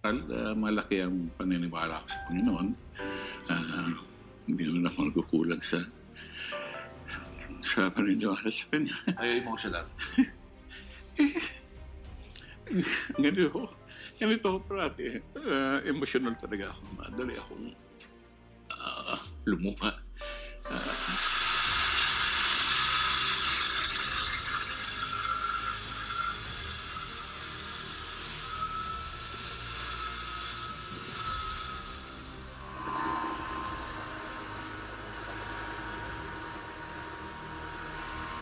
Malaki ang paniniwala ko sa Panginoon. Ah, Hindi naman ako nagkukulang sa paniniwala sa Kanya. Ay, emotional. Ganito ako parati. Emotional talaga ako. Madali akong lumuha.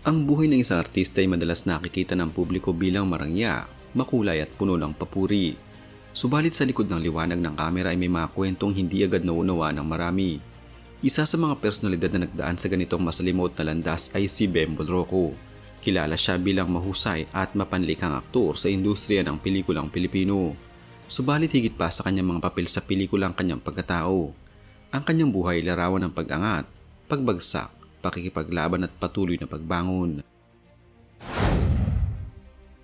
Ang buhay ng isang artista ay madalas nakikita ng publiko bilang marangya, makulay at puno ng papuri. Subalit sa likod ng liwanag ng kamera ay may mga kwentong hindi agad nauunawaan ng marami. Isa sa mga personalidad na nagdaan sa ganitong masalimuot na landas ay si Bembol Rocco. Kilala siya bilang mahusay at mapanlikang aktor sa industriya ng pelikulang Pilipino. Subalit higit pa sa kanyang mga papel sa pelikulang kanyang pagkatao. Ang kanyang buhay ay larawan ng pag-angat, pagbagsak, pakikipaglaban at patuloy na pagbangon.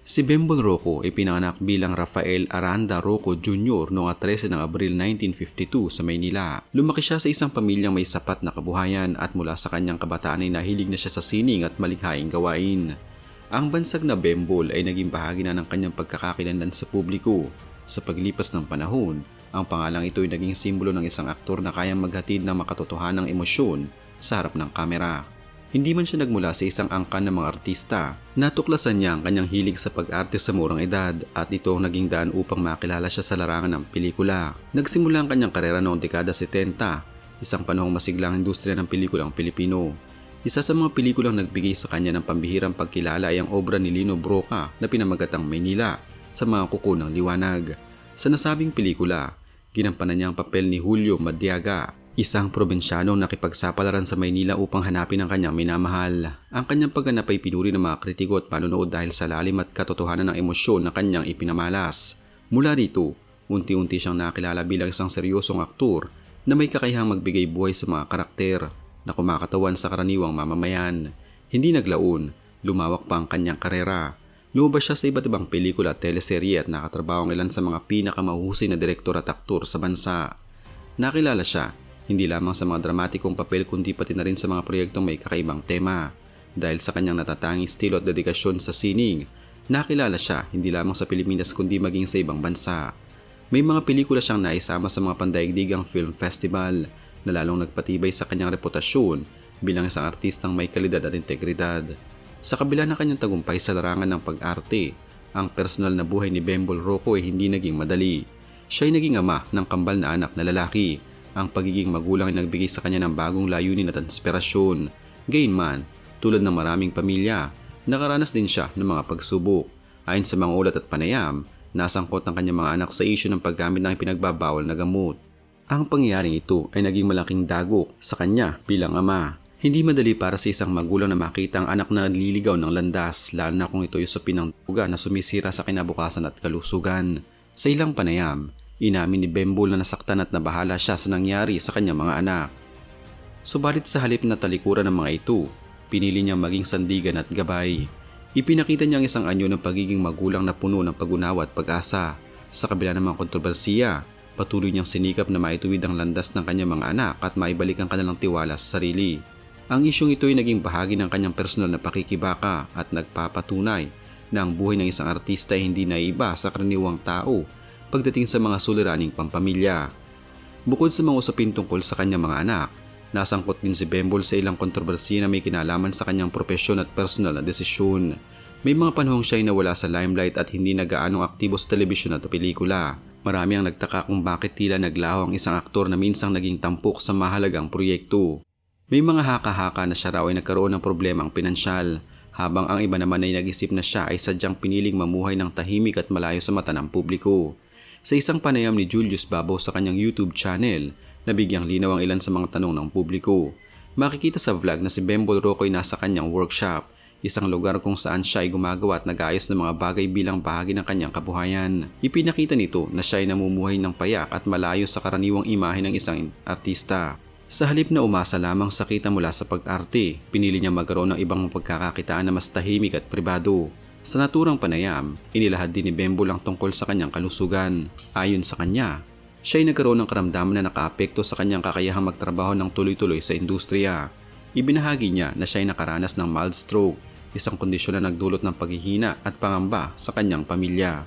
Si Bembol Rocco ay pinanganak bilang Rafael Aranda Rocco Jr. noong 13 ng Abril 1952 sa Maynila. Lumaki siya sa isang pamilyang may sapat na kabuhayan at mula sa kanyang kabataan ay nahilig na siya sa sining at malikhaing gawain. Ang bansag na Bembol ay naging bahagi na ng kanyang pagkakakilanlan sa publiko. Sa paglipas ng panahon, ang pangalang ito ay naging simbolo ng isang aktor na kayang maghatid ng makatotohanang emosyon sa harap ng kamera. Hindi man siya nagmula sa isang angkan ng mga artista, natuklasan niya ang kanyang hilig sa pag-arte sa murang edad at ito ang naging daan upang makilala siya sa larangan ng pelikula. Nagsimula ang kanyang karera noong dekada 70, isang panahong masiglang industriya ng pelikulang Pilipino. Isa sa mga pelikulang nagbigay sa kanya ng pambihirang pagkilala ay ang obra ni Lino Broca na pinamagatang Maynila sa mga kuko ng liwanag. Sa nasabing pelikula, ginampanan niya ang papel ni Julio Madiaga, isang probinsyanong nakipagsapalaran sa Maynila upang hanapin ang kanyang minamahal. Ang kanyang pagganap ay pinuri ng mga kritiko at manonood dahil sa lalim at katotohanan ng emosyon na kanyang ipinamalas. Mula rito, unti-unti siyang nakilala bilang isang seryosong aktor na may kakayahang magbigay buhay sa mga karakter na kumakatawan sa karaniwang mamamayan. Hindi naglaon, lumawak pa ang kanyang karera. Lumabas siya sa iba't ibang pelikula at teleserye at nakatrabaho ang ilan sa mga pinakamahusay na direktor at aktor sa bansa. Nakilala siya hindi lamang sa mga dramatikong papel kundi pati na rin sa mga proyektong may kakaibang tema. Dahil sa kanyang natatanging estilo at dedikasyon sa sining, nakilala siya hindi lamang sa Pilipinas kundi maging sa ibang bansa. May mga pelikula siyang naisama sa mga pandaigdigang film festival na lalong nagpatibay sa kanyang reputasyon bilang isang artistang may kalidad at integridad. Sa kabila ng kanyang tagumpay sa larangan ng pag-arte, ang personal na buhay ni Bembol Rocco ay hindi naging madali. Siya ay naging ama ng kambal na anak na lalaki. Ang pagiging magulang ay nagbigay sa kanya ng bagong layunin at inspirasyon. Gayunman, tulad ng maraming pamilya, nakaranas din siya ng mga pagsubok. Ayon sa mga ulat at panayam, nasangkot ang kanyang mga anak sa isyu ng paggamit ng ipinagbabawal na gamot. Ang pangyayaring ito ay naging malaking dagok sa kanya bilang ama. Hindi madali para sa isang magulang na makita ang anak na naliligaw ng landas, lalo na kung ito ay usapin ng duga na sumisira sa kinabukasan at kalusugan. Sa ilang panayam, inamin ni Bembol na nasaktan at nabahala siya sa nangyari sa kanyang mga anak. Subalit sa halip na talikuran ng mga ito, pinili niyang maging sandigan at gabay. Ipinakita niya ang isang anyo ng pagiging magulang na puno ng pag-unawa at pag-asa. Sa kabila ng mga kontrobersiya, patuloy niyang sinikap na maituwid ang landas ng kanyang mga anak at maibalik ang kanilang tiwala sa sarili. Ang isyong ito ay naging bahagi ng kanyang personal na pakikibaka at nagpapatunay na ang buhay ng isang artista ay hindi naiba sa karaniwang tao pagdating sa mga suliraning pampamilya. Bukod sa mga usapin tungkol sa kanyang mga anak, nasangkot din si Bembol sa ilang kontrobersiya na may kinalaman sa kanyang propesyon at personal na desisyon. May mga panahong siya ay nawala sa limelight at hindi na gaanong aktibo sa telebisyon at pelikula. Marami ang nagtaka kung bakit tila naglaho ang isang aktor na minsang naging tampok sa mahalagang proyekto. May mga haka-haka na siya raw ay nagkaroon ng problemang pinansyal, habang ang iba naman ay nag-isip na siya ay sadyang piniling mamuhay ng tahimik at malayo sa mata ng publiko. Sa isang panayam ni Julius Babaw sa kanyang YouTube channel, nabigyang linaw ang ilan sa mga tanong ng publiko. Makikita sa vlog na si Bembol Rocco ay nasa kanyang workshop, isang lugar kung saan siya ay gumagawa at nag-aayos ng mga bagay bilang bahagi ng kanyang kabuhayan. Ipinakita nito na siya ay namumuhay ng payak at malayo sa karaniwang imahe ng isang artista. Sa halip na umasa lamang sa kita mula sa pag-arte, pinili niya magkaroon ng ibang pagkakakitaan na mas tahimik at pribado. Sa naturang panayam, inilahad din ni Bembol ang tungkol sa kanyang kalusugan. Ayon sa kanya, siya ay nagkaroon ng karamdaman na nakaapekto sa kanyang kakayahang magtrabaho ng tuloy-tuloy sa industriya. Ibinahagi niya na siya ay nakaranas ng mild stroke, isang kondisyon na nagdulot ng paghihina at pangamba sa kanyang pamilya.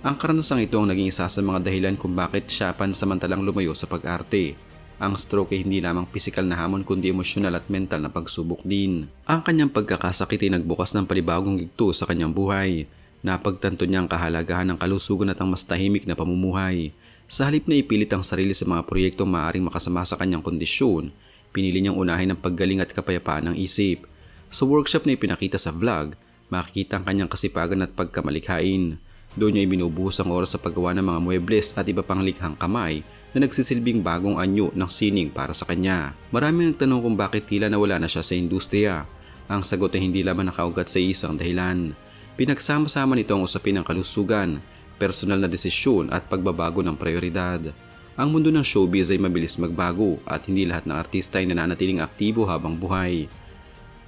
Ang karanasang ito ang naging isa sa mga dahilan kung bakit siya pansamantalang lumayo sa pag-arte. Ang stroke ay hindi lamang pisikal na hamon kundi emosyonal at mental na pagsubok din. Ang kanyang pagkakasakit ay nagbukas ng palibagong yugto sa kanyang buhay. Napagtanto niya ang kahalagahan ng kalusugan at ang mas tahimik na pamumuhay. Sa halip na ipilit ang sarili sa mga proyektong maaaring makasama sa kanyang kondisyon, pinili niyang unahin ang paggaling at kapayapaan ng isip. Sa workshop na ipinakita sa vlog, makikita ang kanyang kasipagan at pagkamalikhain. Doon niya ibinubuhos ang oras sa paggawa ng mga muebles at iba pang likhang kamay na nagsisilbing bagong anyo ng sining para sa kanya. Maraming nagtanong kung bakit tila nawala na siya sa industriya. Ang sagot ay hindi lamang nakaugat sa isang dahilan. Pinagsama-sama nito ang usapin ng kalusugan, personal na desisyon at pagbabago ng prioridad. Ang mundo ng showbiz ay mabilis magbago at hindi lahat ng artista ay nananatiling aktibo habang buhay.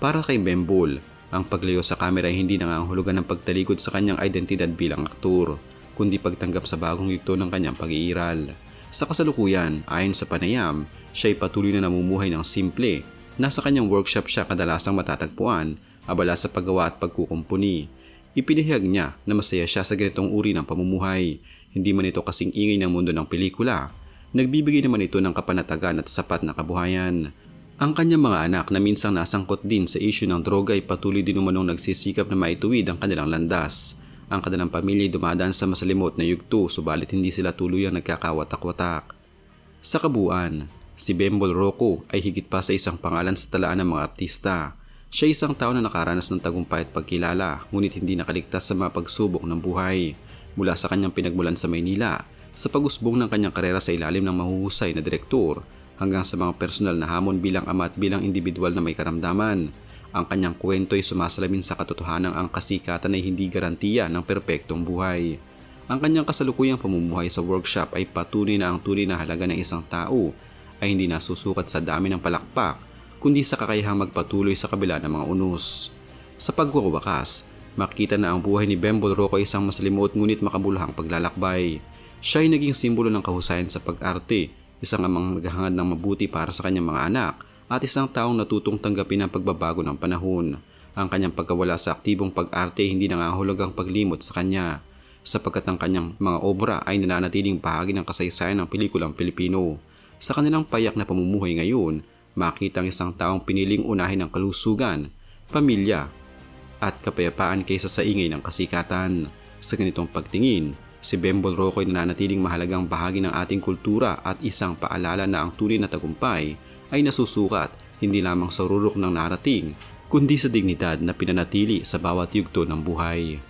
Para kay Bembol, ang paglayo sa kamera ay hindi nangangahulugan ng pagtalikod sa kanyang identidad bilang aktor, kundi pagtanggap sa bagong yugto ng kanyang pag-iiral. Sa kasalukuyan, ayon sa panayam, siya ay patuloy na namumuhay ng simple. Nasa kanyang workshop siya kadalasang matatagpuan, abala sa paggawa at pagkukumpuni. Ipinahayag niya na masaya siya sa ganitong uri ng pamumuhay. Hindi man ito kasing ingay ng mundo ng pelikula. Nagbibigay naman ito ng kapanatagan at sapat na kabuhayan. Ang kanyang mga anak na minsang nasangkot din sa isyu ng droga ay patuloy din umanong nagsisikap na maituwid ang kanilang landas. Ang kanilang pamilya ay dumadaan sa masalimot na yugto subalit hindi sila tuluyang nagkakawatak-watak. Sa kabuuan, si Bembol Rocco ay higit pa sa isang pangalan sa talaan ng mga artista. Siya ay isang tao na nakaranas ng tagumpay at pagkilala ngunit hindi nakaligtas sa mga pagsubok ng buhay. Mula sa kanyang pinagmulan sa Maynila, sa pag-usbong ng kanyang karera sa ilalim ng mahuhusay na direktor, hanggang sa mga personal na hamon bilang ama at bilang individual na may karamdaman. Ang kanyang kwento ay sumasalamin sa katotohanang ang kasikatan ay hindi garantiya ng perpektong buhay. Ang kanyang kasalukuyang pamumuhay sa workshop ay patunay na ang tunay na halaga ng isang tao ay hindi nasusukat sa dami ng palakpak, kundi sa kakayahang magpatuloy sa kabila ng mga unos. Sa pagwawakas, makita na ang buhay ni Bembol Rocco ay isang masalimuot ngunit makabuluhang paglalakbay. Siya ay naging simbolo ng kahusayan sa pag-arte, isang amang naghahangad ng mabuti para sa kanyang mga anak, at isang taong natutong tanggapin ang pagbabago ng panahon. Ang kanyang pagkawala sa aktibong pag-arte hindi nangahulugang paglimot sa kanya, sapagkat ang kanyang mga obra ay nananatiling bahagi ng kasaysayan ng pelikulang Pilipino. Sa kanilang payak na pamumuhay ngayon, makita ang isang taong piniling unahin ang kalusugan, pamilya, at kapayapaan kaysa sa ingay ng kasikatan. Sa ganitong pagtingin, si Bembol Rocco ay nananatiling mahalagang bahagi ng ating kultura at isang paalala na ang tunay na tagumpay ay nasusukat hindi lamang sa rurok ng narating, kundi sa dignidad na pinanatili sa bawat yugto ng buhay.